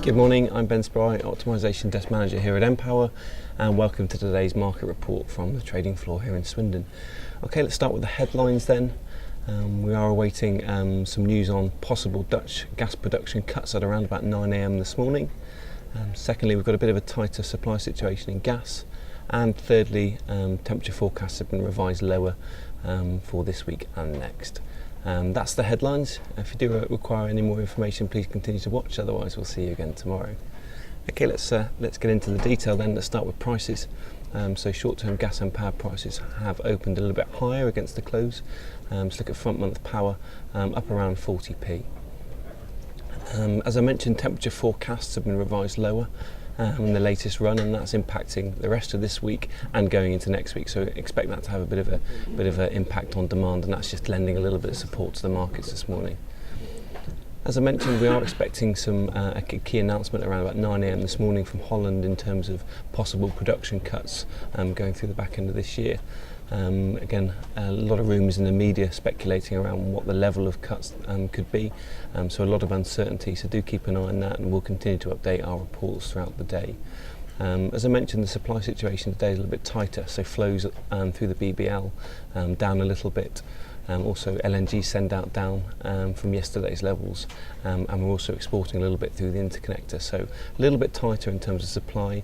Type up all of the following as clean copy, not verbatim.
Good morning, I'm Ben Spry, Optimisation Desk Manager here at npower, and welcome to today's market report from the trading floor here in Swindon. Okay, let's start with the headlines then. We are awaiting some news on possible Dutch gas production cuts at around about 9 AM this morning. Secondly, we've got a bit of a tighter supply situation in gas. And thirdly, temperature forecasts have been revised lower for this week and next. That's the headlines. If you do require any more information, please continue to watch. Otherwise, we'll see you again tomorrow. Okay, let's get into the detail then. Let's start with prices. So short-term gas and power prices have opened a little bit higher against the close. Let's look at front-month power, up around 40p. As I mentioned, temperature forecasts have been revised lower in the latest run, and that's impacting the rest of this week and going into next week. So expect that to have a bit of an impact on demand, and that's just lending a little bit of support to the markets this morning. As I mentioned, we are expecting a key announcement around about 9 AM this morning from Holland in terms of possible production cuts going through the back end of this year. Again, a lot of rumours in the media speculating around what the level of cuts could be, so a lot of uncertainty, so do keep an eye on that, and we'll continue to update our reports throughout the day. As I mentioned, the supply situation today is a little bit tighter, so flows through the BBL down a little bit. Also LNG send out down from yesterday's levels, and we're also exporting a little bit through the interconnector, so a little bit tighter in terms of supply.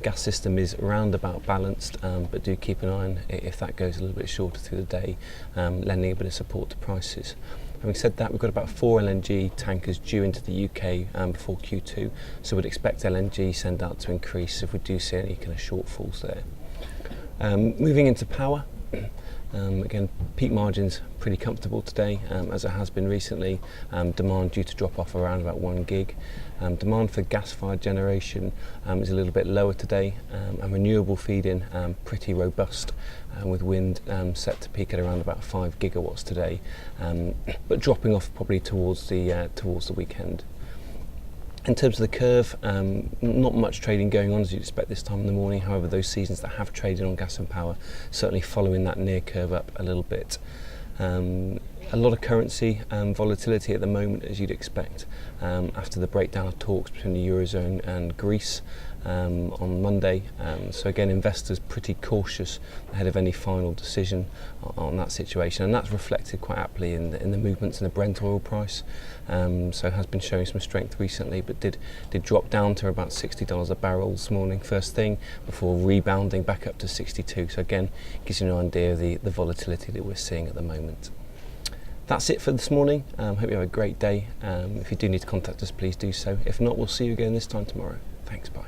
Gas system is around about balanced, but do keep an eye on if that goes a little bit shorter through the day, lending a bit of support to prices. Having said that, we've got about 4 LNG tankers due into the UK before Q2, so we'd expect LNG send out to increase if we do see any kind of shortfalls there. Moving into power. Again, peak margins pretty comfortable today, as it has been recently. Demand due to drop off around about 1 gig. Demand for gas-fired generation is a little bit lower today, and renewable feed-in pretty robust, with wind set to peak at around about 5 gigawatts today, but dropping off probably towards the weekend. In terms of the curve, not much trading going on as you'd expect this time in the morning. However, those seasons that have traded on gas and power certainly following that near curve up a little bit. A lot of currency volatility at the moment, as you'd expect, after the breakdown of talks between the Eurozone and Greece on Monday. So again, investors pretty cautious ahead of any final decision on that situation, and that's reflected quite aptly in the movements in the Brent oil price. So it has been showing some strength recently, but did drop down to about $60 a barrel this morning first thing, before rebounding back up to 62. So again, gives you an idea of the volatility that we're seeing at the moment. That's it for this morning. Hope you have a great day. If you do need to contact us, please do so. If not, we'll see you again this time tomorrow. Thanks, bye.